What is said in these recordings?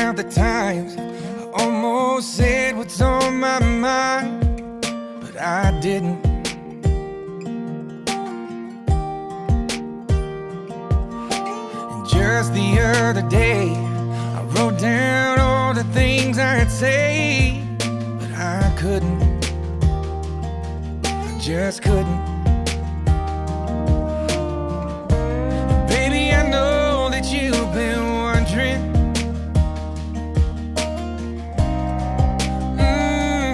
about the times I almost said what's on my mind, but I didn't. And just the other day, I wrote down all the things I'd say, but I couldn't. I just couldn't. Baby, I know that you've been wondering.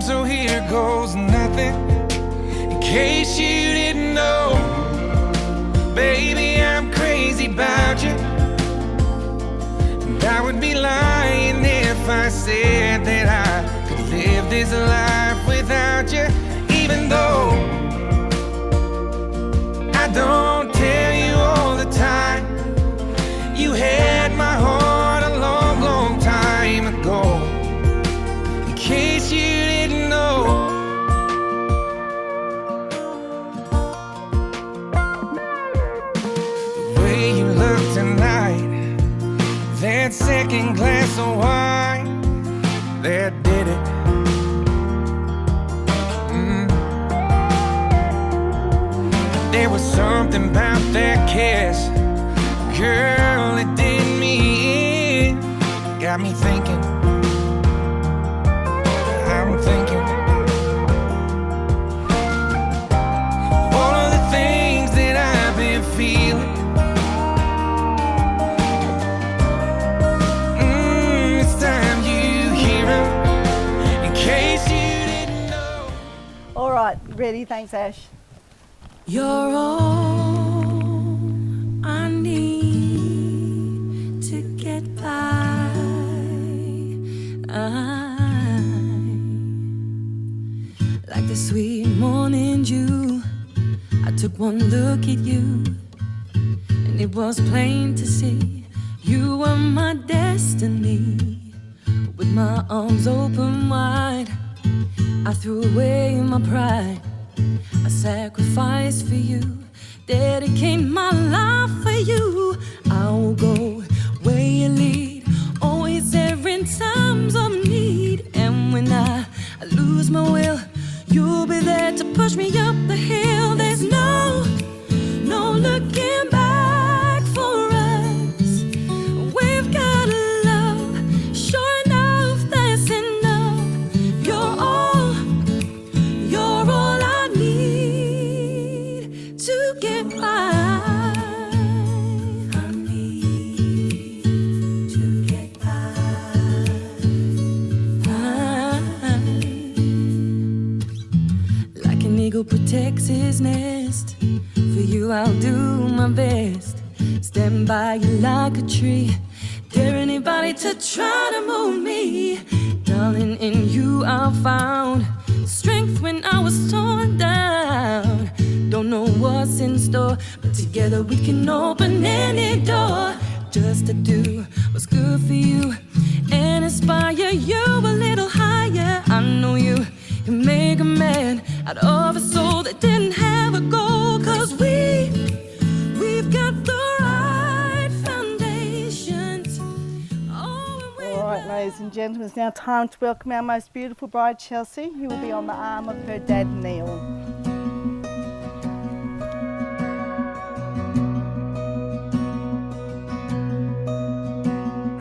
So here goes nothing. In case you didn't know, baby, I'm crazy about you. And I would be lying if I said that I could live this life without you. Even though I don't tell you all the time, you had my heart a long, long time ago. In case you didn't know. The way you look tonight, that second glass of wine, that did it. There was something about that kiss, girl, it did me in. Got me thinking, I'm thinking all of the things that I've been feeling. It's time you hear 'em, in case you didn't know. All right, ready? Thanks, Ash. You're all I need to get by. Like the sweet morning dew, I took one look at you, and it was plain to see you were my destiny. With my arms open wide, I threw away my pride. I sacrificed for you, dedicate my life for you. I will go where you lead, always there in times of need. And when I lose my will, you'll be there to push me up the hill. There's no looking back for us. We've got love, sure enough, that's enough. You're all I need to get by. I need to get by. Like an eagle protects his nest, for you I'll do my best. Stand by you like a tree, dare anybody to try to move me. Darling, in you I found strength when I was torn down. Don't know what's in store, but together we can open any door. Just to do what's good for you and inspire you a little higher. I know you can make a man out of a soul that didn't have a goal. 'Cause we've got the right foundations. All right, ladies and gentlemen, it's now time to welcome our most beautiful bride, Chelsea, who will be on the arm of her dad, Neil.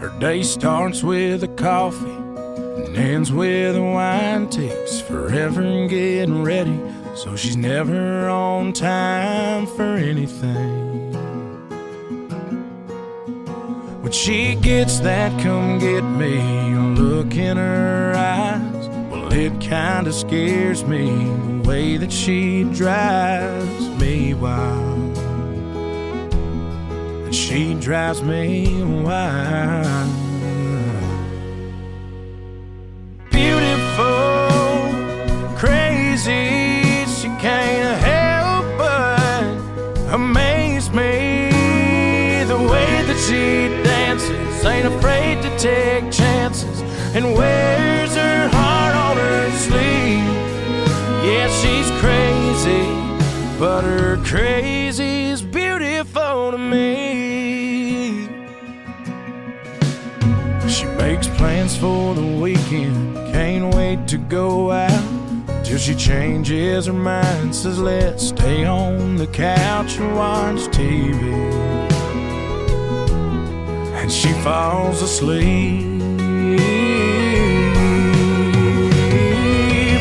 Her day starts with a coffee and ends with a wine. Takes forever getting ready, so she's never on time for anything. When she gets that come get me look in her eyes, well, it kinda scares me the way that she drives me wild. And she drives me wild. Beautiful, crazy, she can't help but amaze me. The way that she dances, ain't afraid to take chances, and wears her heart on her sleeve. Yeah, she's crazy, but her crazy's beautiful to me. She makes plans for the weekend, can't wait to go out, till she changes her mind, says let's stay on the couch and watch TV. And she falls asleep.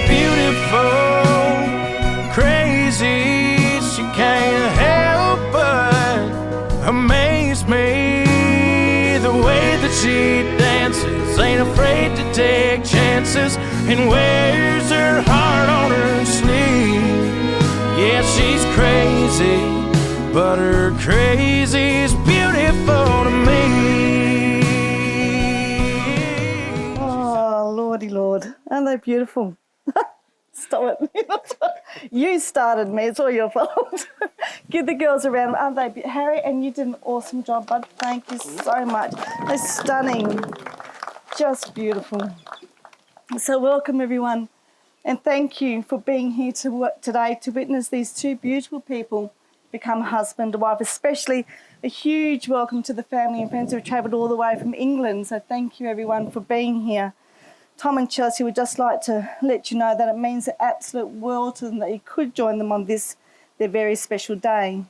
Beautiful, crazy, she can't help but amaze me. The way that she dances, ain't afraid to take chances, and wears her heart on her sleeve. Yeah, she's crazy, but her crazy's beautiful to me. Oh, Lordy Lord. Aren't they beautiful? Stop it. You started me. It's all your fault. Give the girls a round. Aren't they? Harry, and you did an awesome job, bud. Thank you so much. They're stunning. Just beautiful. So welcome, everyone. And thank you for being here today to witness these two beautiful people become husband and wife, especially a huge welcome to the family and friends who have travelled all the way from England. So thank you, everyone, for being here. Tom and Chelsea would just like to let you know that it means the absolute world to them that you could join them on this, their very special day.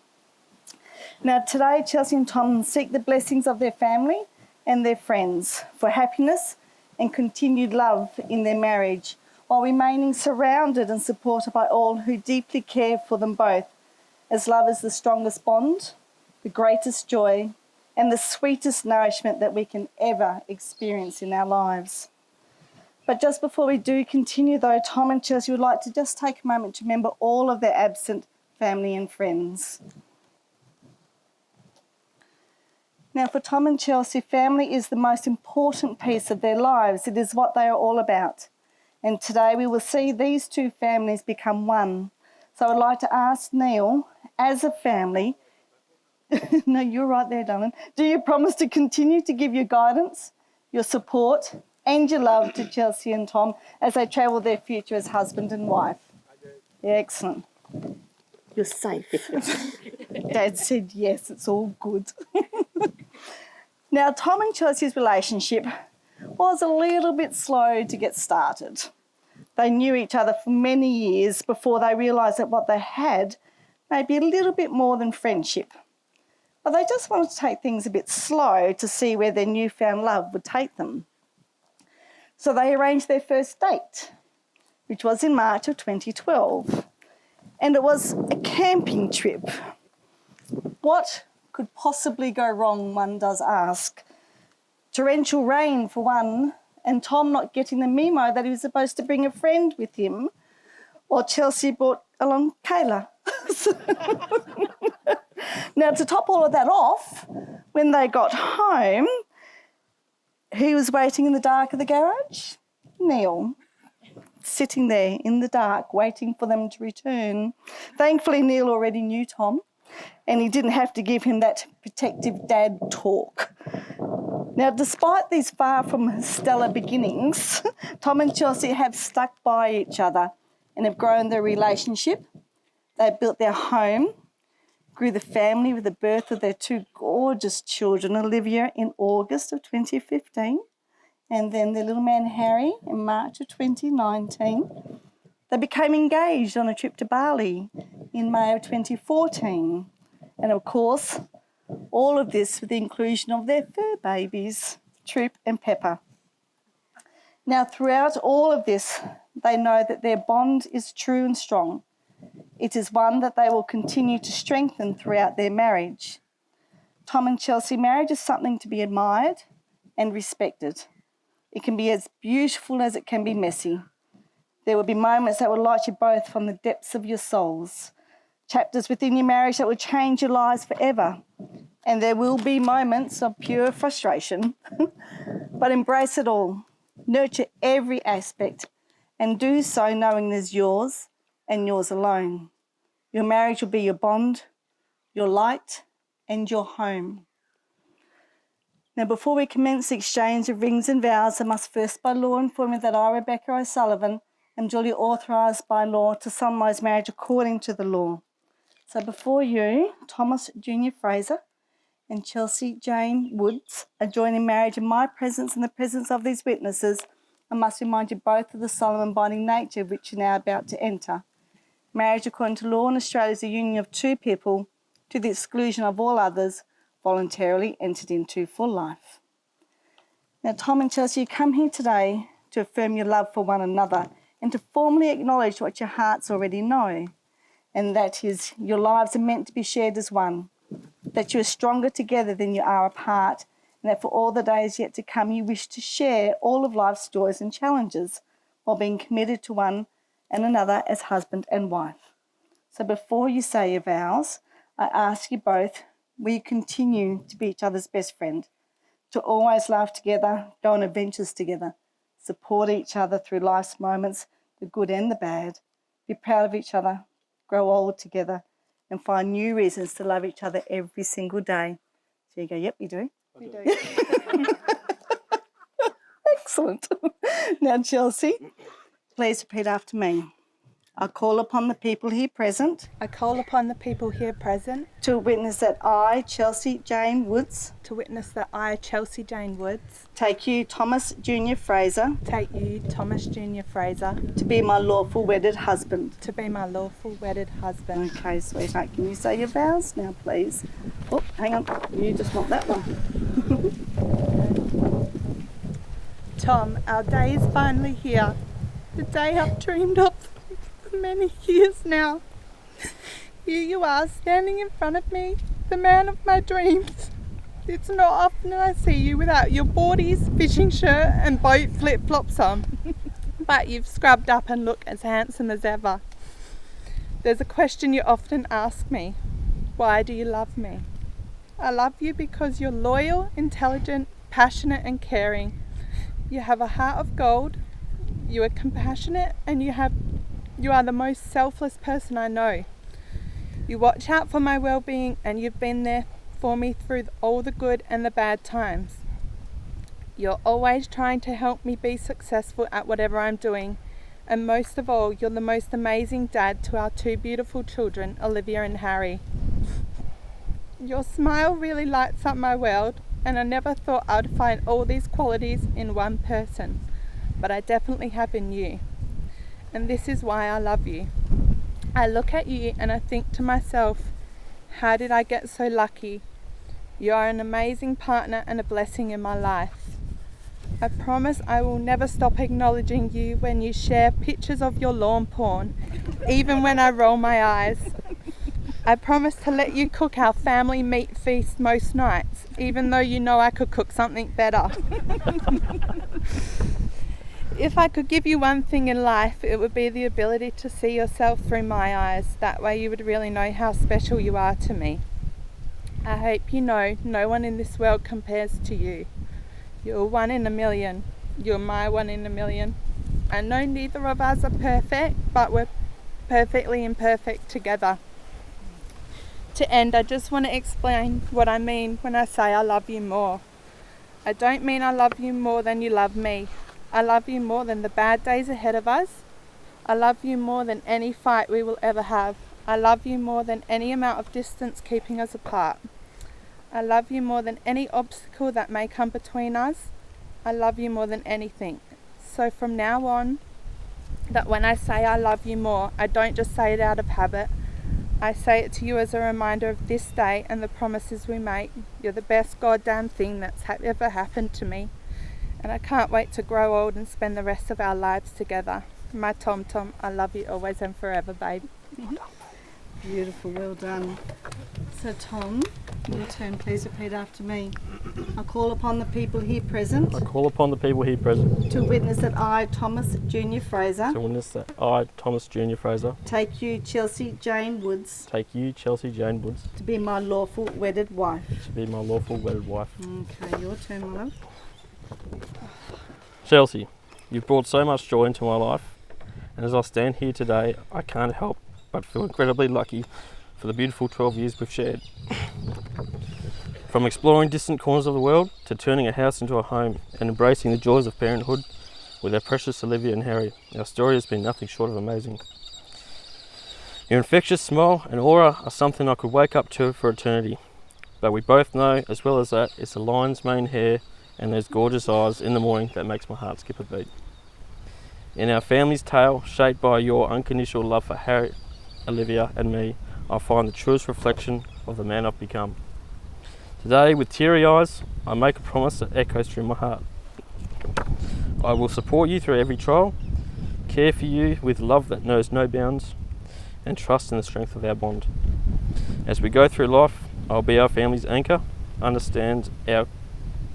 Now today, Chelsea and Tom seek the blessings of their family and their friends for happiness and continued love in their marriage, while remaining surrounded and supported by all who deeply care for them both, as love is the strongest bond, the greatest joy, and the sweetest nourishment that we can ever experience in our lives. But just before we do continue though, Tom and Chelsea would like to just take a moment to remember all of their absent family and friends. Now for Tom and Chelsea, family is the most important piece of their lives. It is what they are all about. And today we will see these two families become one. So I would like to ask Neil, as a family, no, you're right there, darling. Do you promise to continue to give your guidance, your support, and your love to Chelsea and Tom as they travel their future as husband and wife? I do. Yeah, excellent. You're safe. Dad said yes, it's all good. Now, Tom and Chelsea's relationship was a little bit slow to get started. They knew each other for many years before they realised that what they had may be a little bit more than friendship. But they just wanted to take things a bit slow to see where their newfound love would take them. So they arranged their first date, which was in March of 2012. And it was a camping trip. What could possibly go wrong, one does ask? Torrential rain for one, and Tom not getting the memo that he was supposed to bring a friend with him, while Chelsea brought along Kayla. Now, to top all of that off, when they got home, who was waiting in the dark of the garage? Neil. Sitting there in the dark, waiting for them to return. Thankfully, Neil already knew Tom, and he didn't have to give him that protective dad talk. Now, despite these far from stellar beginnings, Tom and Chelsea have stuck by each other and have grown their relationship. They built their home, grew the family with the birth of their two gorgeous children, Olivia in August of 2015, and then their little man Harry in March of 2019. They became engaged on a trip to Bali in May of 2014. And of course, all of this with the inclusion of their fur babies, Troop and Pepper. Now, throughout all of this, they know that their bond is true and strong. It is one that they will continue to strengthen throughout their marriage. Tom and Chelsea marriage is something to be admired and respected. It can be as beautiful as it can be messy. There will be moments that will light you both from the depths of your souls, chapters within your marriage that will change your lives forever. And there will be moments of pure frustration, but embrace it all. Nurture every aspect and do so knowing there's yours and yours alone. Your marriage will be your bond, your light, and your home. Now, before we commence the exchange of rings and vows, I must first by law inform you that I, Rebecca O'Sullivan, am duly authorised by law to solemnise marriage according to the law. So before you, Thomas Junior Fraser, and Chelsea Jane Woods are joined in marriage in my presence and the presence of these witnesses, I must remind you both of the solemn and binding nature which you're now about to enter. Marriage, according to law in Australia, is a union of two people, to the exclusion of all others, voluntarily entered into for life. Now, Tom and Chelsea, you come here today to affirm your love for one another and to formally acknowledge what your hearts already know, and that is your lives are meant to be shared as one, that you are stronger together than you are apart, and that for all the days yet to come you wish to share all of life's joys and challenges while being committed to one and another as husband and wife. So before you say your vows, I ask you both, will you continue to be each other's best friend, to always laugh together, go on adventures together, support each other through life's moments, the good and the bad, be proud of each other, grow old together, and find new reasons to love each other every single day. So you go, yep, you do. We do. Excellent. Now, Chelsea, please repeat after me. I call upon the people here present I call upon the people here present to witness that I, Chelsea Jane Woods, to witness that I, Chelsea Jane Woods, take you, Thomas Junior Fraser, take you, Thomas Junior Fraser, to be my lawful wedded husband. to be my lawful wedded husband. Okay, sweetheart, can you say your vows now, please? Oh, hang on, you just want that one. Tom, our day is finally here. The day I've dreamed of for many years now. Here you are, standing in front of me, the man of my dreams. It's not often I see you without your boardies, fishing shirt and boat flip-flops on. But you've scrubbed up and look as handsome as ever. There's a question you often ask me. Why do you love me? I love you because you're loyal, intelligent, passionate and caring. You have a heart of gold, you are compassionate, and you are the most selfless person I know. You watch out for my well-being, and you've been there for me through all the good and the bad times. You're always trying to help me be successful at whatever I'm doing, and most of all, you're the most amazing dad to our two beautiful children, Olivia and Harry. Your smile really lights up my world, and I never thought I'd find all these qualities in one person, but I definitely have in you. And this is why I love you. I look at you and I think to myself, how did I get so lucky? You are an amazing partner and a blessing in my life. I promise I will never stop acknowledging you when you share pictures of your lawn porn, even when I roll my eyes. I promise to let you cook our family meat feast most nights, even though you know I could cook something better. If I could give you one thing in life, it would be the ability to see yourself through my eyes. That way you would really know how special you are to me. I hope you know no one in this world compares to you. You're 1 in a million. You're my 1 in a million. I know neither of us are perfect, but we're perfectly imperfect together. To end, I just want to explain what I mean when I say I love you more. I don't mean I love you more than you love me. I love you more than the bad days ahead of us. I love you more than any fight we will ever have. I love you more than any amount of distance keeping us apart. I love you more than any obstacle that may come between us. I love you more than anything. So from now on, that when I say I love you more, I don't just say it out of habit. I say it to you as a reminder of this day and the promises we make. You're the best goddamn thing that's ever happened to me. And I can't wait to grow old and spend the rest of our lives together. My Tom Tom, I love you always and forever, babe. Beautiful, well done. So Tom, your turn, please repeat after me. I call upon the people here present I call upon the people here present to witness that I, Thomas Junior Fraser, to witness that I, Thomas Junior Fraser, take you, Chelsea Jane Woods, take you, Chelsea Jane Woods, to be my lawful wedded wife. to be my lawful wedded wife. Okay, your turn, my love. Chelsea, you've brought so much joy into my life, and as I stand here today, I can't help but feel incredibly lucky for the beautiful 12 years we've shared. From exploring distant corners of the world to turning a house into a home and embracing the joys of parenthood with our precious Olivia and Harry, our story has been nothing short of amazing. Your infectious smile and aura are something I could wake up to for eternity. But we both know, as well as that, it's the lion's mane hair and those gorgeous eyes in the morning that makes my heart skip a beat. In our family's tale, shaped by your unconditional love for Harry, Olivia and me, I find the truest reflection of the man I've become. Today, with teary eyes, I make a promise that echoes through my heart. I will support you through every trial, care for you with love that knows no bounds, and trust in the strength of our bond. As we go through life, I'll be our family's anchor, understand our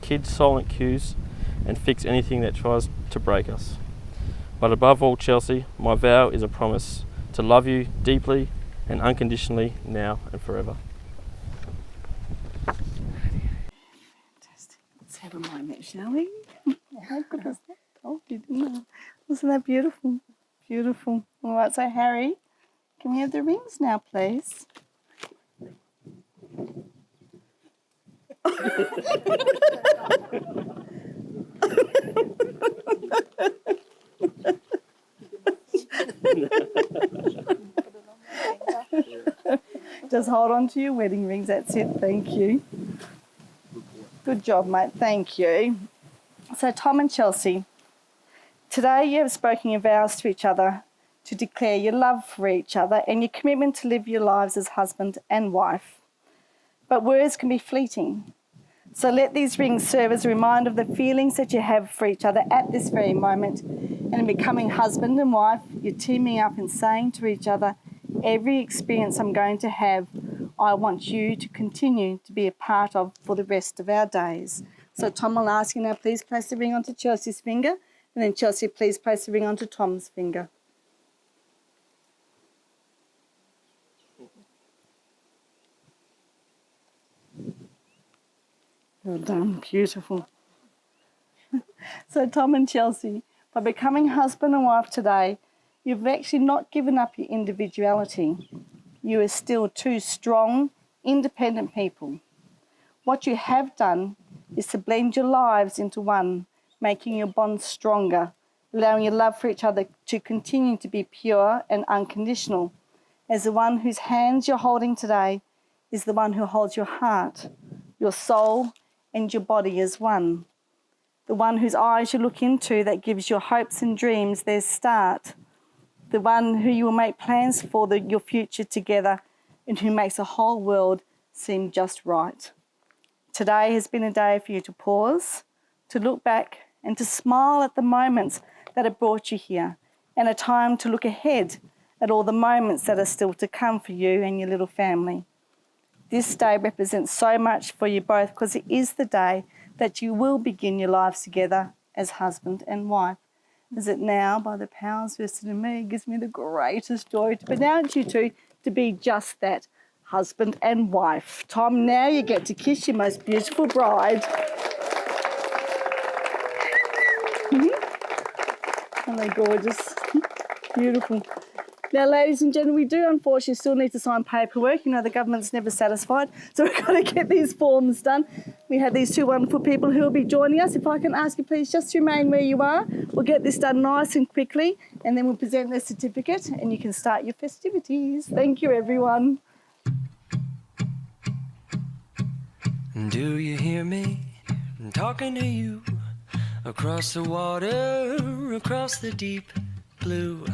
kids' silent cues, and fix anything that tries to break us. But above all, Chelsea, my vow is a promise to love you deeply and unconditionally now and forever. Fantastic. Let's have a moment, shall we? How good was that? Oh, you didn't know. Wasn't that beautiful? Beautiful. All right, so Harry, can we have the rings now, please? Just hold on to your wedding rings, that's it, thank you. Good job, mate, thank you. So Tom and Chelsea, today you have spoken your vows to each other to declare your love for each other and your commitment to live your lives as husband and wife. But words can be fleeting. So let these rings serve as a reminder of the feelings that you have for each other at this very moment. And in becoming husband and wife, you're teaming up and saying to each other, every experience I'm going to have, I want you to continue to be a part of for the rest of our days. So Tom, I'll ask you now, please place the ring onto Chelsea's finger. And then Chelsea, please place the ring onto Tom's finger. Well done, beautiful. So Tom and Chelsea, by becoming husband and wife today, you've actually not given up your individuality. You are still two strong, independent people. What you have done is to blend your lives into one, making your bond stronger, allowing your love for each other to continue to be pure and unconditional, as the one whose hands you're holding today is the one who holds your heart, your soul, and your body as one. The one whose eyes you look into that gives your hopes and dreams their start. The one who you will make plans for your future together and who makes the whole world seem just right. Today has been a day for you to pause, to look back and to smile at the moments that have brought you here, and a time to look ahead at all the moments that are still to come for you and your little family. This day represents so much for you both because it is the day that you will begin your lives together as husband and wife. As it now, by the powers vested in me, gives me the greatest joy to pronounce you two to be just that, husband and wife. Tom, now you get to kiss your most beautiful bride. Aren't they gorgeous? Beautiful. Now, ladies and gentlemen, we do unfortunately still need to sign paperwork. You know, the government's never satisfied, so we've got to get these forms done. We have these two wonderful people who will be joining us. If I can ask you please just to remain where you are, we'll get this done nice and quickly, and then we'll present the certificate and you can start your festivities. Thank you, everyone. Do you hear me? I'm talking to you across the water, across the deep blue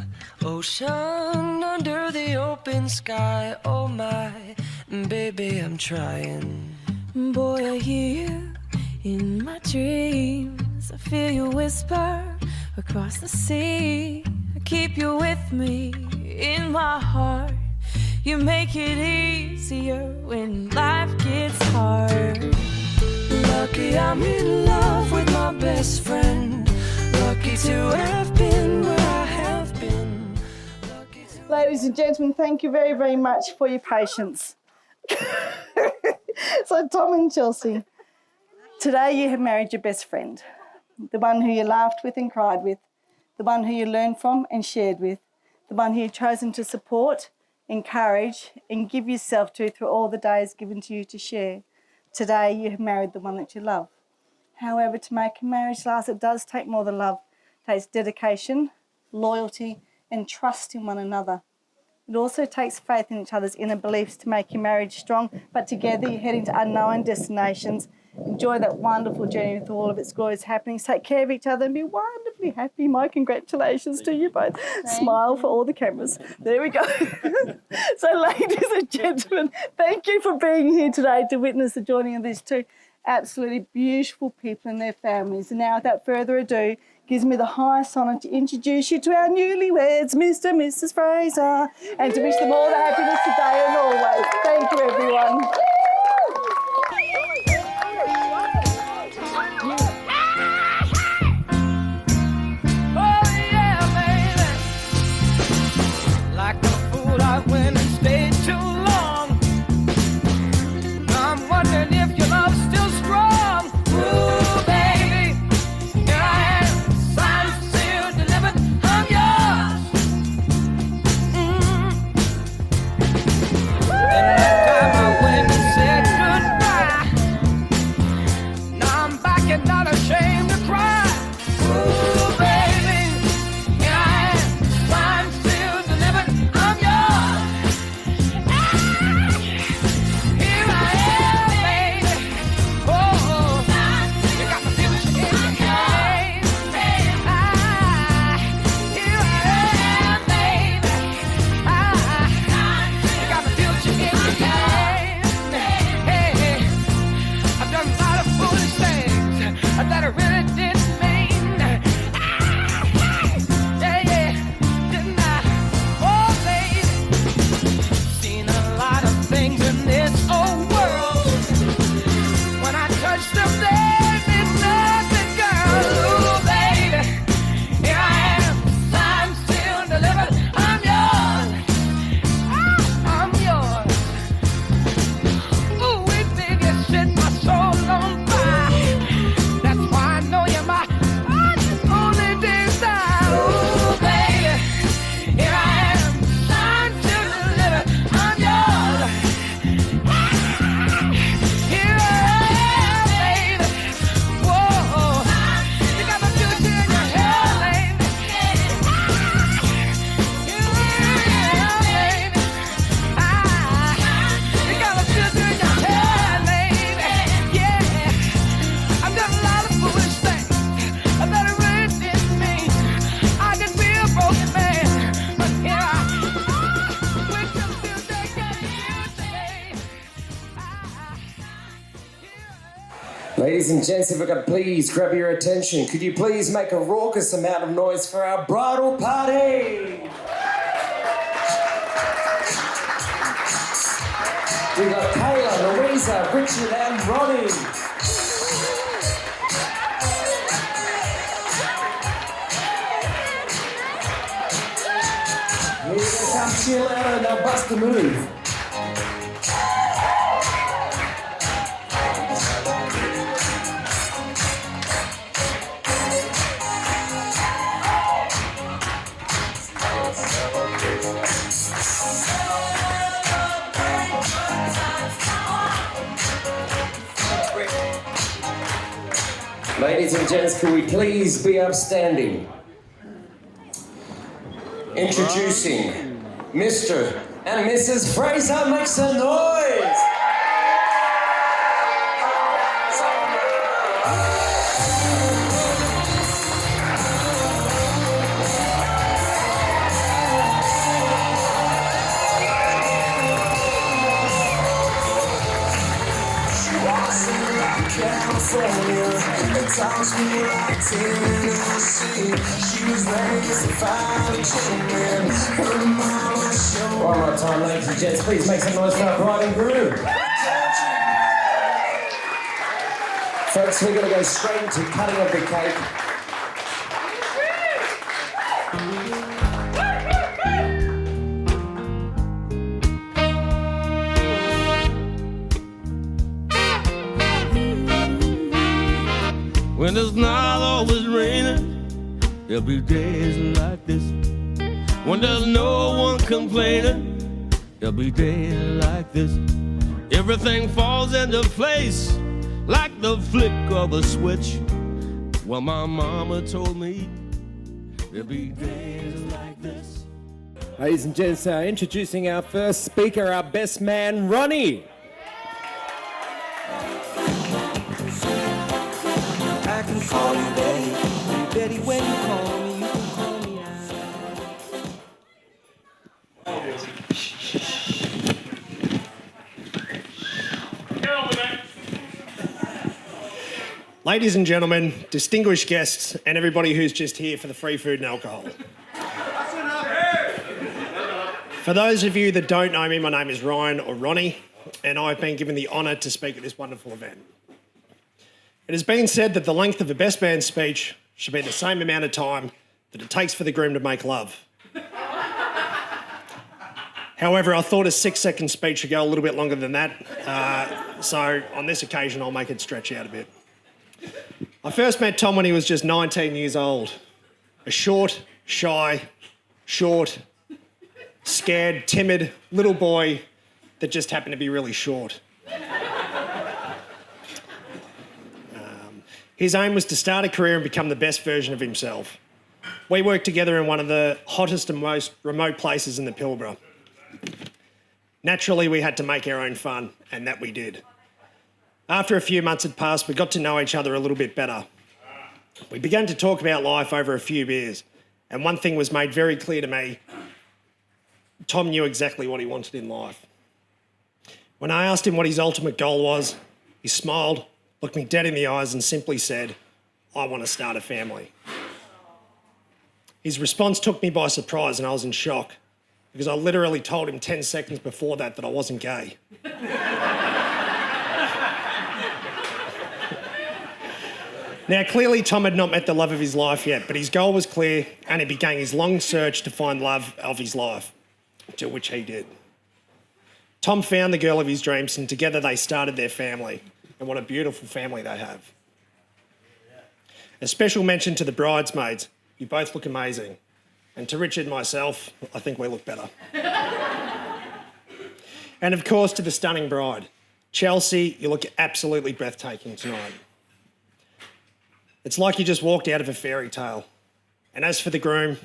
ocean, under the open sky. Oh my, baby, I'm trying. Boy, I hear you in my dreams. I feel you whisper across the sea. I keep you with me in my heart. You make it easier when life gets hard. Lucky I'm in love with my best friend. Lucky to have been where I have been. Ladies and gentlemen, thank you very, very much for your patience. So, Tom and Chelsea, today you have married your best friend, the one who you laughed with and cried with, the one who you learned from and shared with, the one who you've chosen to support, encourage and give yourself to through all the days given to you to share. Today you have married the one that you love. However, to make a marriage last, it does take more than love. It takes dedication, loyalty and trust in one another. It also takes faith in each other's inner beliefs to make your marriage strong, but together you're heading to unknown destinations. Enjoy that wonderful journey with all of its glorious happenings. Take care of each other and be wonderfully happy. My congratulations to you both. Smile for all the cameras. There we go. So, ladies and gentlemen, thank you for being here today to witness the joining of these two absolutely beautiful people and their families. And now, without further ado, gives me the highest honour to introduce you to our newlyweds, Mr. and Mrs. Fraser, and to wish them all the happiness today and always. Thank you, everyone. Ladies and gents, if I could please grab your attention, could you please make a raucous amount of noise for our bridal party? We've got Kayla, Louisa, Richard and Ronnie. Here come chill out and they'll bust the move. Ladies and gents, can we please be upstanding? Introducing Mr. and Mrs. Fraser, make some noise! California, the talks me like Tennessee. She was raised to find a gentleman. Her mama showed. One more time, ladies and gents, please make some noise for our bride and groom. Folks, we're going to go straight into cutting of the cake. When it's not always raining, there'll be days like this. When there's no one complaining, there'll be days like this. Everything falls into place like the flick of a switch. Well, my mama told me there'll be days like this. Ladies and gents, introducing our first speaker, our best man, Ronnie. I can call you Betty, Betty when you call me, you can call me out. Ladies and gentlemen, distinguished guests, and everybody who's just here for the free food and alcohol. For those of you that don't know me, my name is Ryan or Ronnie, and I've been given the honour to speak at this wonderful event. It has been said that the length of a best man speech should be the same amount of time that it takes for the groom to make love. However, I thought a 6-second speech should go a little bit longer than that, so on this occasion I'll make it stretch out a bit. I first met Tom when he was just 19 years old. A short, shy, scared, timid little boy that just happened to be really short. His aim was to start a career and become the best version of himself. We worked together in one of the hottest and most remote places in the Pilbara. Naturally, we had to make our own fun, and that we did. After a few months had passed, we got to know each other a little bit better. We began to talk about life over a few beers, and one thing was made very clear to me. Tom knew exactly what he wanted in life. When I asked him what his ultimate goal was, he smiled, looked me dead in the eyes and simply said, "I want to start a family." His response took me by surprise and I was in shock because I literally told him 10 seconds before that I wasn't gay. Now, clearly Tom had not met the love of his life yet, but his goal was clear and he began his long search to find love of his life, to which he did. Tom found the girl of his dreams and together they started their family. And what a beautiful family they have. A special mention to the bridesmaids. You both look amazing. And to Richard and myself, I think we look better. And of course to the stunning bride. Chelsea, you look absolutely breathtaking tonight. It's like you just walked out of a fairy tale. And as for the groom,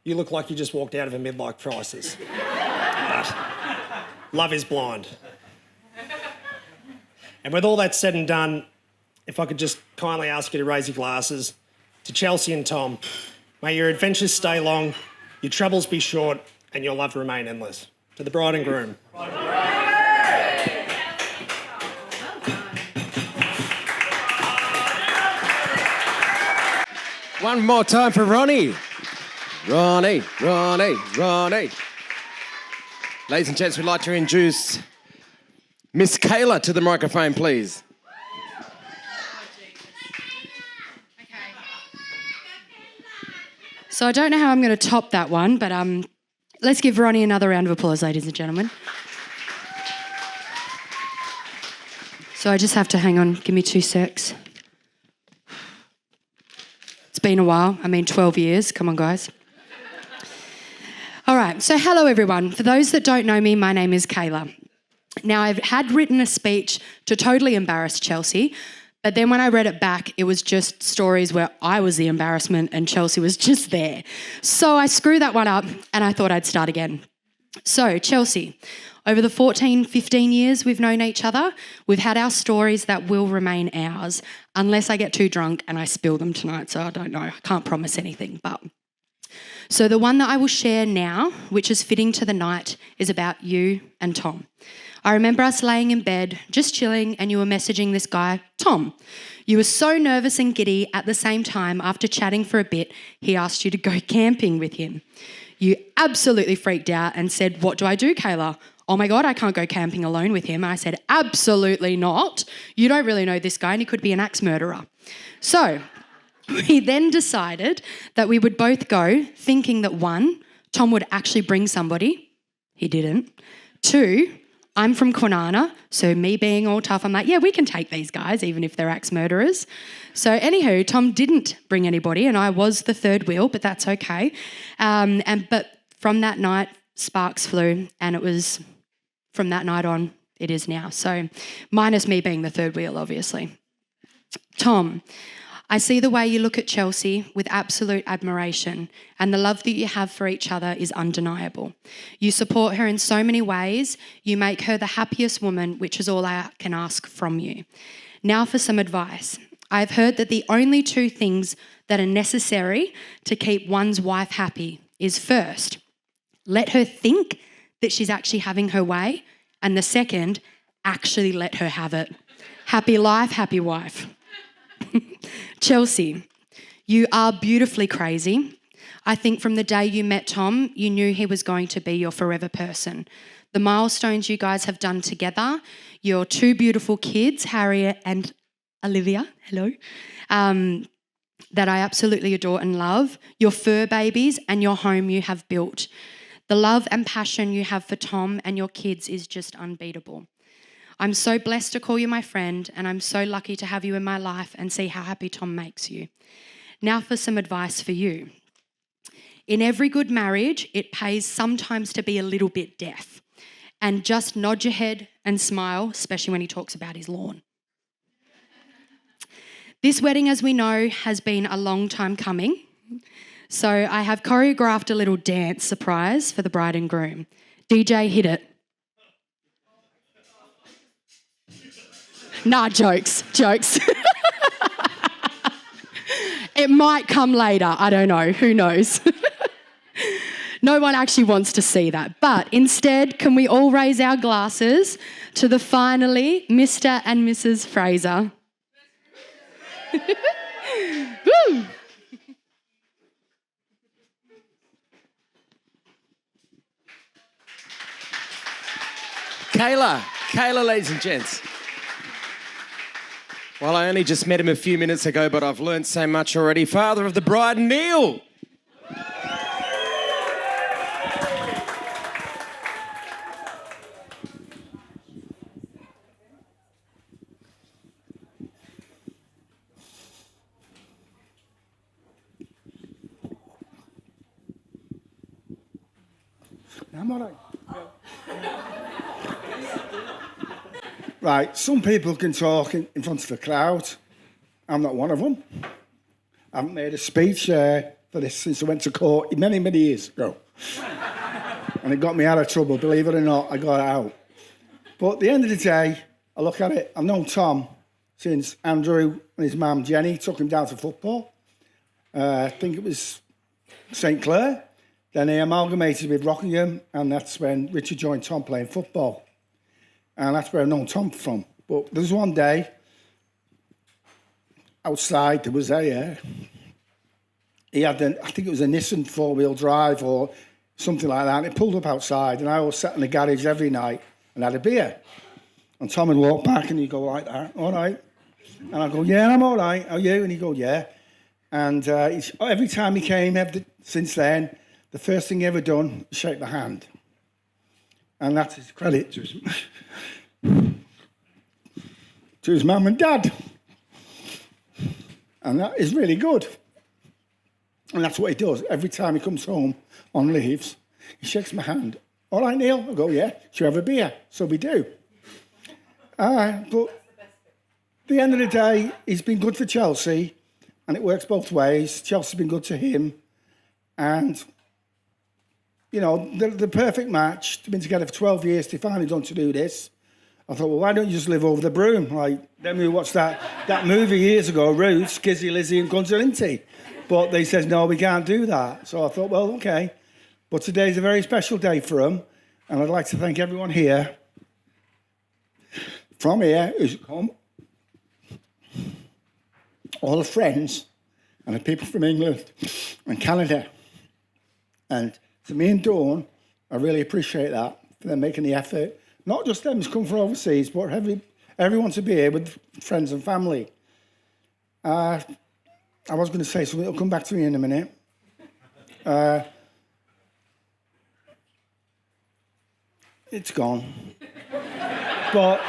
you look like you just walked out of a midlife crisis. But love is blind. And with all that said and done, if I could just kindly ask you to raise your glasses to Chelsea and Tom. May your adventures stay long, your troubles be short, and your love remain endless. To the bride and groom. One more time for Ronnie. Ronnie. Ladies and gents, we'd like to introduce Miss Kayla to the microphone, please. So I don't know how I'm going to top that one, but let's give Ronnie another round of applause, ladies and gentlemen. So I just have to hang on, give me 2 secs. It's been a while, 12 years, come on guys. All right, so hello everyone. For those that don't know me, my name is Kayla. Now I've had written a speech to totally embarrass Chelsea, but then when I read it back, it was just stories where I was the embarrassment and Chelsea was just there. So I screwed that one up and I thought I'd start again. So Chelsea, over the 14, 15 years we've known each other, we've had our stories that will remain ours unless I get too drunk and I spill them tonight. So I don't know, I can't promise anything. But so the one that I will share now, which is fitting to the night, is about you and Tom. I remember us laying in bed, just chilling, and you were messaging this guy, Tom. You were so nervous and giddy at the same time. After chatting for a bit, he asked you to go camping with him. You absolutely freaked out and said, "What do I do, Kayla? Oh my God, I can't go camping alone with him." I said, "Absolutely not. You don't really know this guy and he could be an axe murderer." So we then decided that we would both go, thinking that 1, Tom would actually bring somebody. He didn't. 2, I'm from Kwinana, so me being all tough, I'm like, yeah, we can take these guys, even if they're axe murderers. So anywho, Tom didn't bring anybody and I was the third wheel, but that's okay. But from that night, sparks flew, and it was from that night on, it is now. So minus me being the third wheel, obviously. Tom, I see the way you look at Chelsea with absolute admiration, and the love that you have for each other is undeniable. You support her in so many ways. You make her the happiest woman, which is all I can ask from you. Now for some advice. I've heard that the only two things that are necessary to keep one's wife happy is first, let her think that she's actually having her way, and the second, actually let her have it. Happy life, happy wife. Chelsea, you are beautifully crazy. I think from the day you met Tom, you knew he was going to be your forever person. The milestones you guys have done together, your two beautiful kids, Harriet and Olivia, hello, that I absolutely adore and love, your fur babies and your home you have built. The love and passion you have for Tom and your kids is just unbeatable. I'm so blessed to call you my friend, and I'm so lucky to have you in my life and see how happy Tom makes you. Now for some advice for you. In every good marriage, it pays sometimes to be a little bit deaf and just nod your head and smile, especially when he talks about his lawn. This wedding, as we know, has been a long time coming. So I have choreographed a little dance surprise for the bride and groom. DJ, hit it. Nah, jokes. It might come later. I don't know. Who knows? No one actually wants to see that. But instead, can we all raise our glasses to the finally Mr. and Mrs. Fraser? Woo! Kayla, ladies and gents. Well, I only just met him a few minutes ago, but I've learned so much already. Father of the bride, Neil. I'm all right. Right, some people can talk in front of a crowd. I'm not one of them. I haven't made a speech for this since I went to court many, many years ago. And it got me out of trouble, believe it or not, I got out. But at the end of the day, I look at it, I've known Tom since Andrew and his mum Jenny took him down to football. I think it was St Clair. Then they amalgamated with Rockingham, and that's when Richard joined Tom playing football. And that's where I've known Tom from. But there was one day, outside, there was he had, I think it was a Nissan four-wheel drive or something like that, and it pulled up outside, and I was sat in the garage every night and had a beer. And Tom would walk back, and he'd go like that, all right. And I'd go, yeah, I'm all right, how are you? And he'd go, yeah. And every time he came, since then, the first thing he ever done was shake the hand. And that's his credit to his mum and dad. And that is really good. And that's what he does. Every time he comes home on leaves, he shakes my hand. All right, Neil? I go, yeah. Should you have a beer? So we do. But at the end of the day, he's been good for Chelsea, and it works both ways. Chelsea's been good to him. And you know, the perfect match. They've been together for 12 years. They finally done to do this. I thought, well, why don't you just live over the broom? Like, then we watched that movie years ago, Roots, Gizzy, Lizzie and Guns N' But they said, no, we can't do that. So I thought, well, OK. But today's a very special day for them. And I'd like to thank everyone here, from here, who's come. All the friends and the people from England and Canada. And to me and Dawn, I really appreciate that, for them making the effort. Not just them who's come from overseas, but everyone to be here with friends and family. I was going to say something, it'll come back to me in a minute. It's gone. But,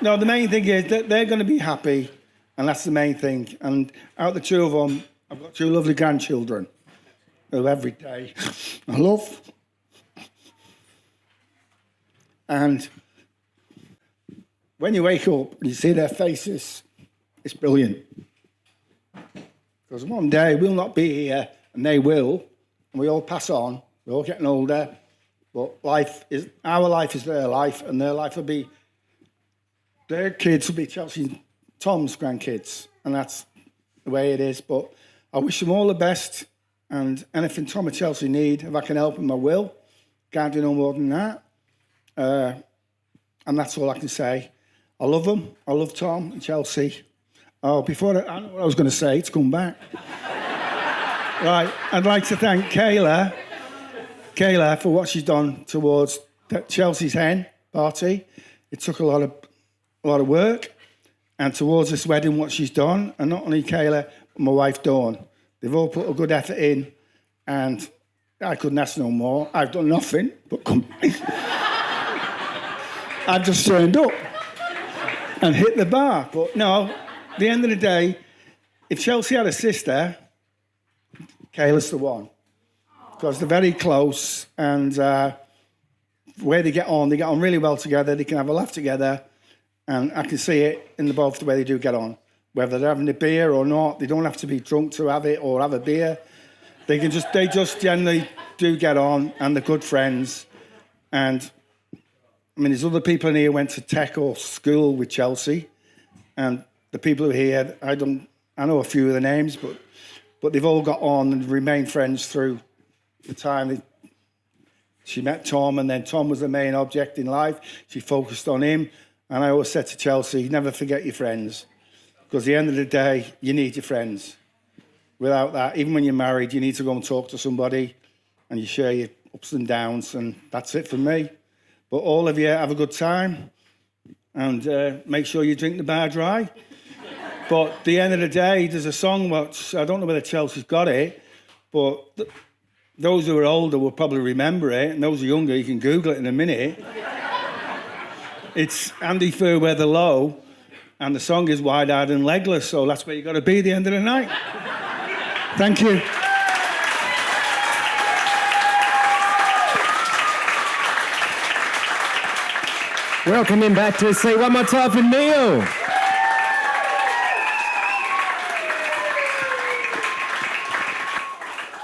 no, the main thing is that they're going to be happy, and that's the main thing. And out of the two of them, I've got two lovely grandchildren, who every day I love. And when you wake up and you see their faces, it's brilliant. Because one day we'll not be here, and they will, and we all pass on. We're all getting older, but our life is their life, and their life will be, their kids will be Chelsea, Tom's grandkids, and that's the way it is. But I wish them all the best, and anything Tom and Chelsea need, if I can help them, I will. Can't do no more than that. And that's all I can say. I love them. I love Tom and Chelsea. Oh, I know what I was going to say. It's come back. Right, I'd like to thank Kayla for what she's done towards Chelsea's hen party. It took a lot of work, and towards this wedding, what she's done, and not only Kayla, but my wife Dawn. They've all put a good effort in, and I couldn't ask no more. I've done nothing, but I've just turned up and hit the bar. But no, at the end of the day, if Chelsea had a sister, Kayla's the one. Because they're very close, and the way they get on really well together. They can have a laugh together, and I can see it in both the way they do get on. Whether they're having a beer or not, they don't have to be drunk to have it or have a beer. They just generally do get on, and they're good friends. And I mean, there's other people in here who went to tech or school with Chelsea, and the people who are here, I know a few of the names, but they've all got on and remained friends through the time she met Tom, and then Tom was the main object in life. She focused on him, and I always said to Chelsea, never forget your friends, because at the end of the day, you need your friends. Without that, even when you're married, you need to go and talk to somebody, and you share your ups and downs, and that's it for me. But all of you have a good time, and make sure you drink the bar dry. But at the end of the day, there's a song which, I don't know whether Chelsea's got it, but those who are older will probably remember it, and those who are younger, you can Google it in a minute. It's Andy Fairweather Low, and the song is Wide-Eyed and Legless, so that's where you got to be at the end of the night. Thank you. Welcome him back to say one more time for Neil.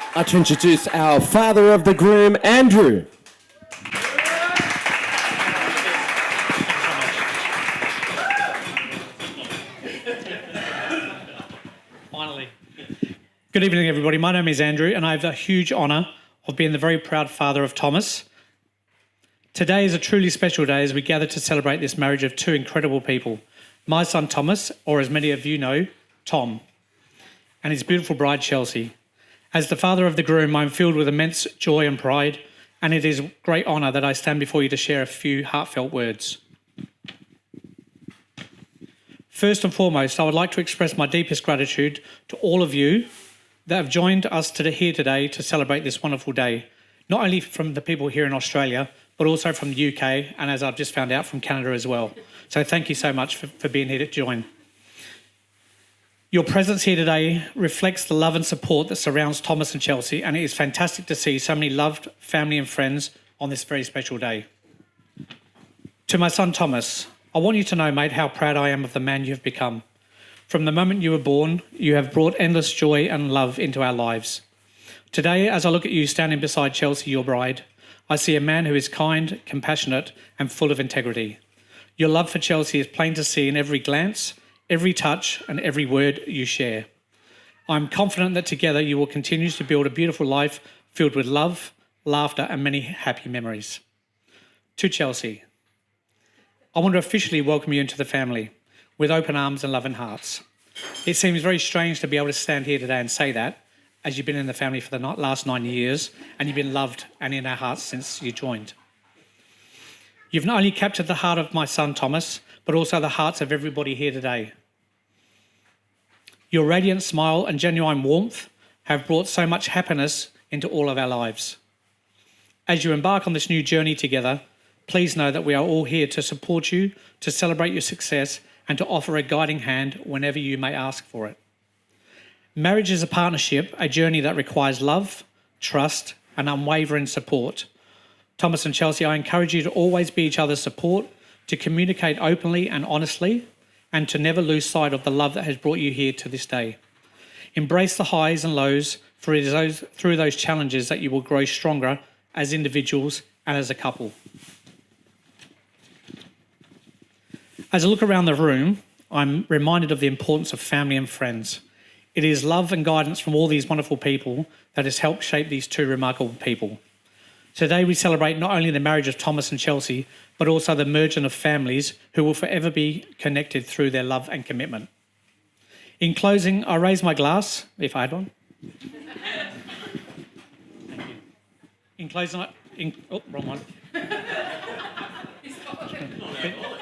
I'd like to introduce our father of the groom, Andrew. Finally. Good evening, everybody. My name is Andrew, and I have the huge honour of being the very proud father of Thomas. Today is a truly special day as we gather to celebrate this marriage of two incredible people. My son Thomas, or as many of you know, Tom, and his beautiful bride Chelsea. As the father of the groom, I am filled with immense joy and pride, and it is a great honour that I stand before you to share a few heartfelt words. First and foremost, I would like to express my deepest gratitude to all of you that have joined us here today to celebrate this wonderful day, not only from the people here in Australia, but also from the UK, and as I've just found out, from Canada as well. So thank you so much for being here to join. Your presence here today reflects the love and support that surrounds Thomas and Chelsea, and it is fantastic to see so many loved family and friends on this very special day. To my son Thomas, I want you to know, mate, how proud I am of the man you have become. From the moment you were born, you have brought endless joy and love into our lives. Today, as I look at you standing beside Chelsea, your bride, I see a man who is kind, compassionate, and full of integrity. Your love for Chelsea is plain to see in every glance, every touch, and every word you share. I'm confident that together you will continue to build a beautiful life filled with love, laughter, and many happy memories. To Chelsea, I want to officially welcome you into the family with open arms and loving hearts. It seems very strange to be able to stand here today and say that, as you've been in the family for the last 9 years, and you've been loved and in our hearts since you joined. You've not only captured the heart of my son Thomas, but also the hearts of everybody here today. Your radiant smile and genuine warmth have brought so much happiness into all of our lives. As you embark on this new journey together, please know that we are all here to support you, to celebrate your success, and to offer a guiding hand whenever you may ask for it. Marriage is a partnership, a journey that requires love, trust, and unwavering support. Thomas and Chelsea, I encourage you to always be each other's support, to communicate openly and honestly, and to never lose sight of the love that has brought you here to this day. Embrace the highs and lows, for it is through those challenges that you will grow stronger as individuals and as a couple. As I look around the room, I'm reminded of the importance of family and friends. It is love and guidance from all these wonderful people that has helped shape these two remarkable people. Today we celebrate not only the marriage of Thomas and Chelsea, but also the merging of families who will forever be connected through their love and commitment. In closing, I raise my glass, if I had one. Thank you. In closing, wrong one.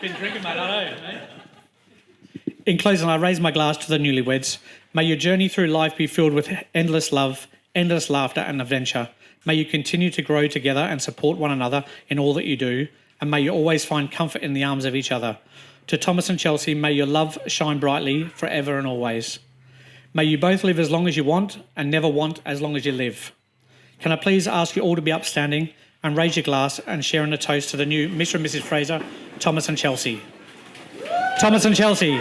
Been drinking, mate, I know. Eh? In closing, I raise my glass to the newlyweds. May your journey through life be filled with endless love, endless laughter and adventure. May you continue to grow together and support one another in all that you do, and may you always find comfort in the arms of each other. To Thomas and Chelsea, may your love shine brightly forever and always. May you both live as long as you want and never want as long as you live. Can I please ask you all to be upstanding and raise your glass and share in a toast to the new Mr. and Mrs. Fraser, Thomas and Chelsea. Thomas and Chelsea.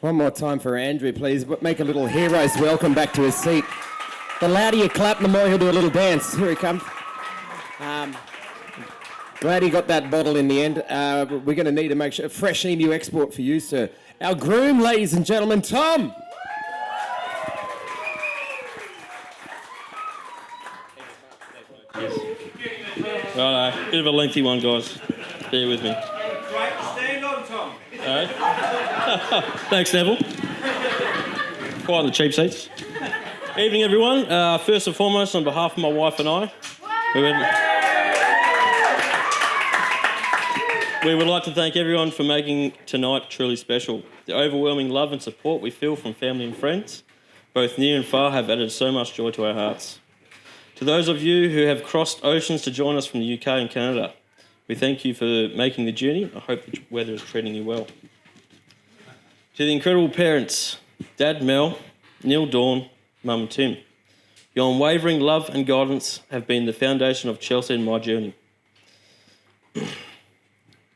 One more time for Andrew, please. But make a little hero's welcome back to his seat. The louder you clap, the more he'll do a little dance. Here he comes. Glad he got that bottle in the end. We're going to need to make sure a fresh emu export for you, sir. Our groom, ladies and gentlemen, Tom. Righto, bit of a lengthy one, guys. Bear with me. Great to stand on, Tom. Thanks, Neville. Quite on the cheap seats. Evening, everyone. First and foremost, on behalf of my wife and I, we would like to thank everyone for making tonight truly special. The overwhelming love and support we feel from family and friends, both near and far, have added so much joy to our hearts. To those of you who have crossed oceans to join us from the UK and Canada, we thank you for making the journey. I hope the weather is treating you well. To the incredible parents, Dad, Mel, Neil, Dawn, Mum and Tim, your unwavering love and guidance have been the foundation of Chelsea and my journey.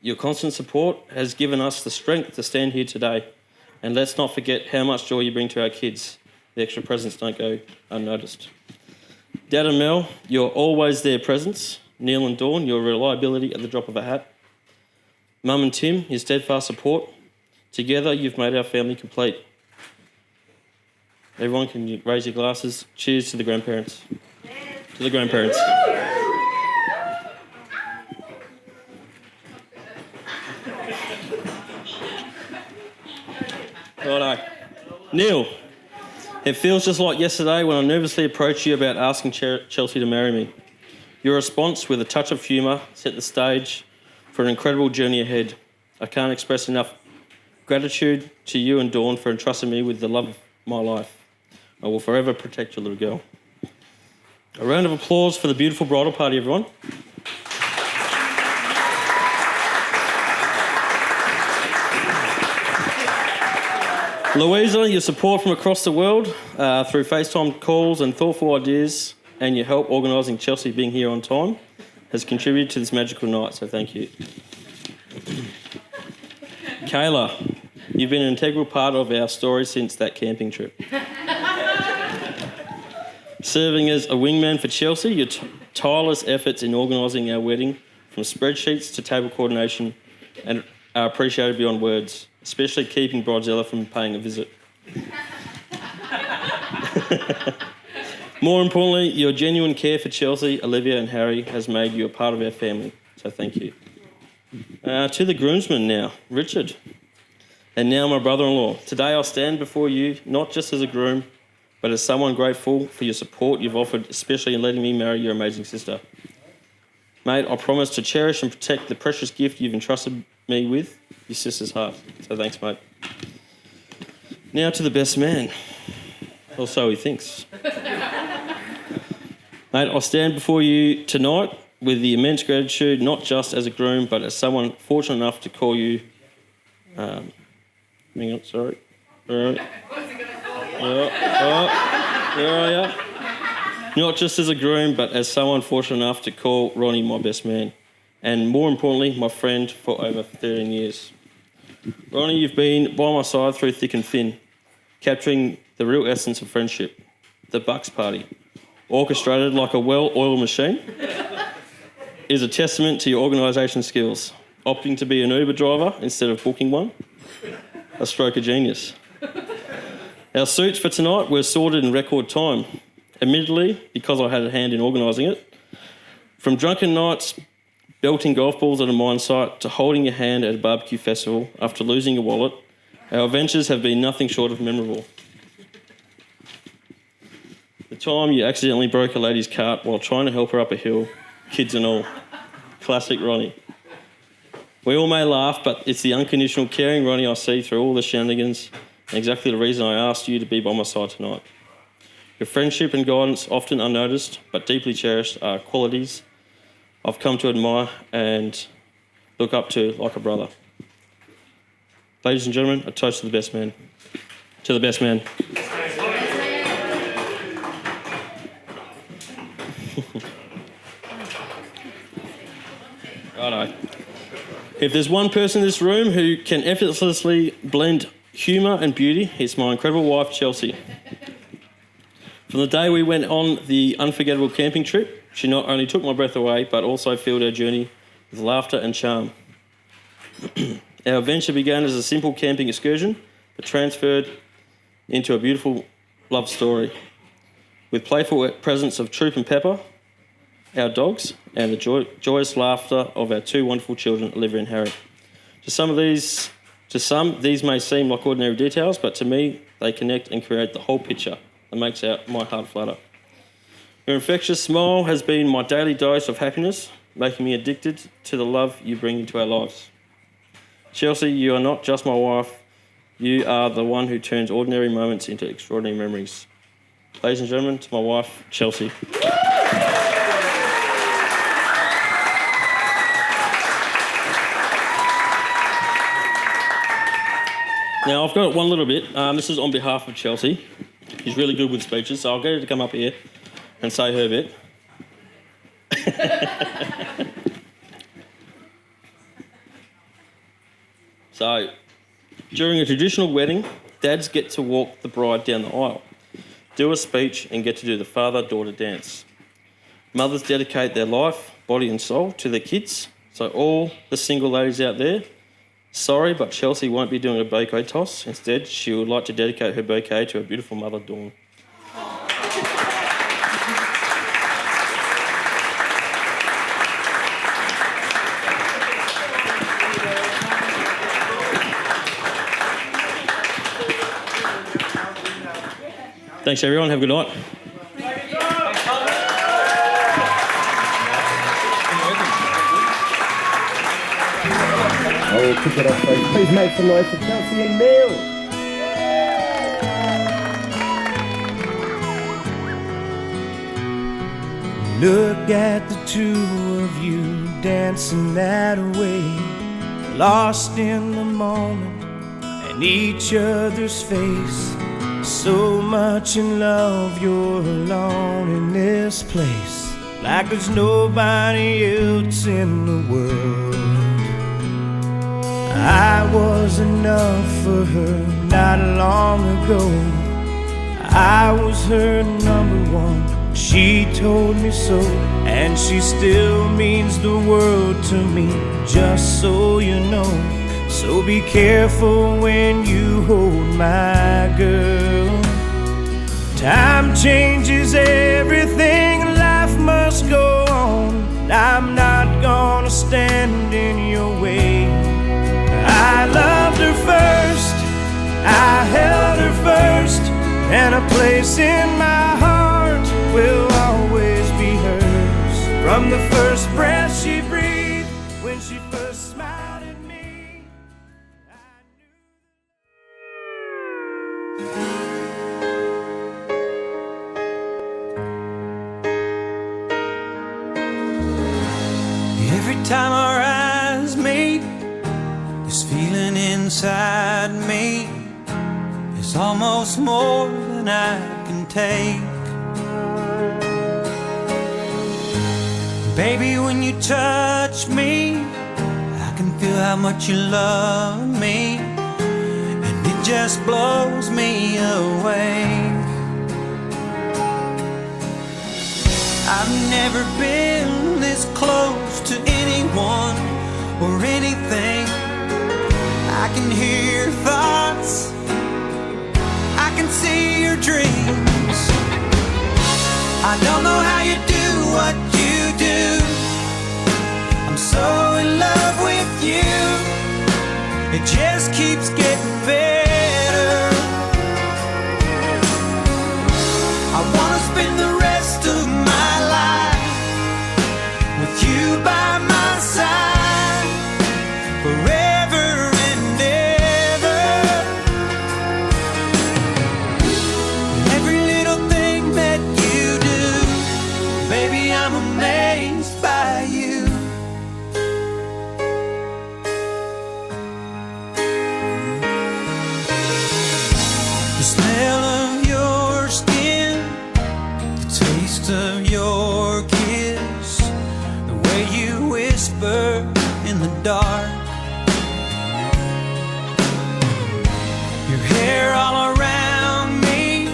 Your constant support has given us the strength to stand here today, and let's not forget how much joy you bring to our kids. The extra presents don't go unnoticed. Dad and Mel, your always there presence. Neil and Dawn, your reliability at the drop of a hat. Mum and Tim, your steadfast support. Together, you've made our family complete. Everyone can raise your glasses. Cheers to the grandparents. To the grandparents. Righto. Neil, it feels just like yesterday when I nervously approached you about asking Chelsea to marry me. Your response with a touch of humour set the stage for an incredible journey ahead. I can't express enough gratitude to you and Dawn for entrusting me with the love of my life. I will forever protect your little girl. A round of applause for the beautiful bridal party, everyone. Louisa, your support from across the world through FaceTime calls and thoughtful ideas, and your help organising Chelsea being here on time has contributed to this magical night, so thank you. Kayla, you've been an integral part of our story since that camping trip. Serving as a wingman for Chelsea, your tireless efforts in organising our wedding, from spreadsheets to table coordination, and are appreciated beyond words, especially keeping Bridezilla from paying a visit. More importantly, your genuine care for Chelsea, Olivia and Harry has made you a part of our family, so thank you. To the groomsmen now, Richard, and now my brother-in-law. Today I'll stand before you not just as a groom, but as someone grateful for your support you've offered, especially in letting me marry your amazing sister. Mate, I promise to cherish and protect the precious gift you've entrusted me with, your sister's heart. So thanks, mate. Now to the best man. Or so he thinks. Mate, I stand before you tonight with the immense gratitude, not just as a groom, but as someone fortunate enough to call you... hang on, sorry. All right. There are you. Not just as a groom, but as someone fortunate enough to call Ronnie my best man. And more importantly, my friend for over 13 years. Ronnie, you've been by my side through thick and thin, capturing the real essence of friendship, the Bucks party, orchestrated like a well-oiled machine, is a testament to your organisation skills. Opting to be an Uber driver instead of booking one, a stroke of genius. Our suits for tonight were sorted in record time, admittedly because I had a hand in organising it. From drunken nights belting golf balls at a mine site to holding your hand at a barbecue festival after losing your wallet, our adventures have been nothing short of memorable. The time you accidentally broke a lady's cart while trying to help her up a hill, kids and all. Classic Ronnie. We all may laugh, but it's the unconditional caring Ronnie I see through all the shenanigans, and exactly the reason I asked you to be by my side tonight. Your friendship and guidance, often unnoticed but deeply cherished, are qualities I've come to admire and look up to like a brother. Ladies and gentlemen, a toast to the best man. To the best man. Righto. If there's one person in this room who can effortlessly blend humour and beauty, it's my incredible wife, Chelsea. From the day we went on the unforgettable camping trip, she not only took my breath away, but also filled our journey with laughter and charm. Our adventure began as a simple camping excursion, but transferred into a beautiful love story, with playful presence of Troop and Pepper, our dogs, and the joyous laughter of our two wonderful children, Olivia and Harry. To some, these may seem like ordinary details, but to me, they connect and create the whole picture that makes my heart flutter. Your infectious smile has been my daily dose of happiness, making me addicted to the love you bring into our lives. Chelsea, you are not just my wife, you are the one who turns ordinary moments into extraordinary memories. Ladies and gentlemen, to my wife, Chelsea. Now, I've got one little bit. This is on behalf of Chelsea. She's really good with speeches, so I'll get her to come up here and say her bit. So, during a traditional wedding, dads get to walk the bride down the aisle, do a speech, and get to do the father-daughter dance. Mothers dedicate their life, body and soul to their kids. So all the single ladies out there, sorry, but Chelsea won't be doing a bouquet toss. Instead, she would like to dedicate her bouquet to her beautiful mother, Dawn. Thanks, everyone. Have a good night. Oh, kick it off, folks. Please make some noise for Chelsea and Neil. Look at the two of you dancing that way, lost in the moment and each other's face. So much in love, you're alone in this place, like there's nobody else in the world. I was enough for her not long ago. I was her number one, she told me so, and she still means the world to me, just so you know. So be careful when you hold my girl. Time changes everything, life must go on. I'm not gonna stand in your way. I loved her first, I held her first, and a place in my heart will always be hers. From the first breath she breathed, when she first smiled at me, I knew. Every time our eyes meet, this feeling inside me is It's almost more than I can take. Baby, when you touch me, I can feel how much you love me, and it just blows me away. I've never been this close to anyone or anything. I can hear your thoughts, I can see your dreams. I don't know how you do what you do. I'm so in love with you. It just keeps getting better. I wanna spend the rest of my life with you by my side forever and ever. Every little thing that you do, baby, I'm amazed by you. The smell of your skin, the taste of your kiss, the way you whisper in the dark, your hair all around me,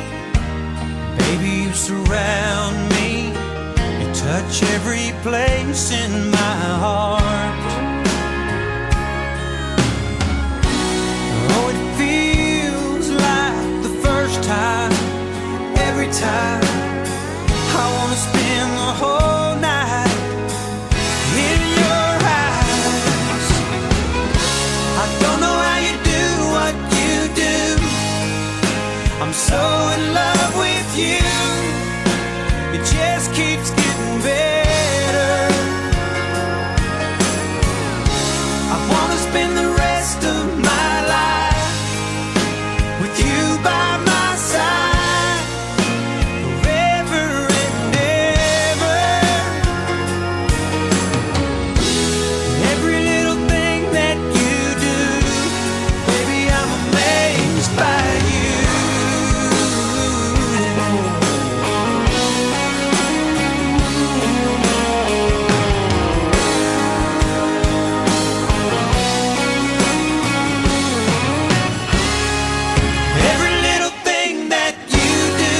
baby, you surround me, you touch every place in my heart. Oh, it feels like the first time, every time. I wanna spend the whole night in your eyes. I don't know how you do what you do. I'm so in love with you. It just keeps getting better. I wanna spend the rest of my life with you by my side forever and ever. Every little thing that you do, baby, I'm amazed by you. Every little thing that you do,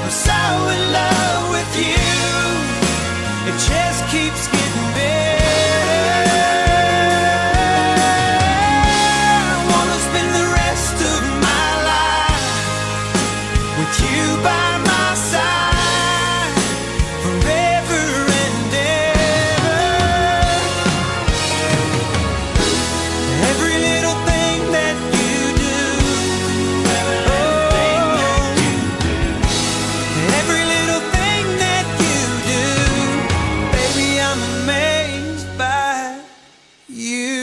I'm so in love with you. It just keeps getting better. I wanna spend the rest of my life with you by my side forever and ever. Every little thing that you do, every little thing that you do, baby, I'm amazed by you.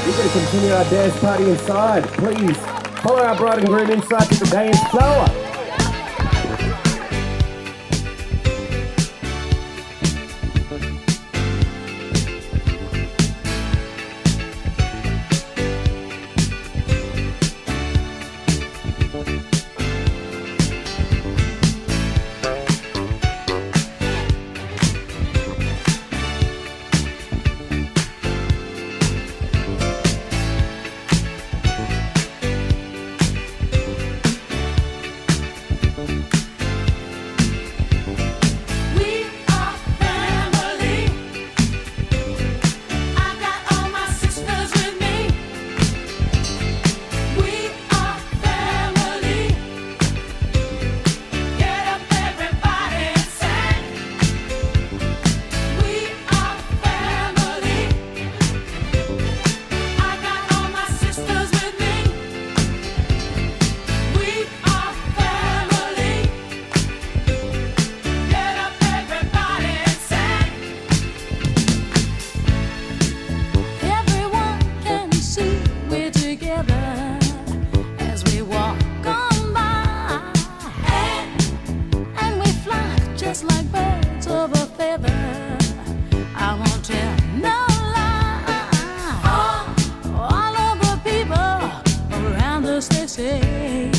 We're going to continue our dance party inside. Please follow our bride and groom inside to the dance floor. just they say.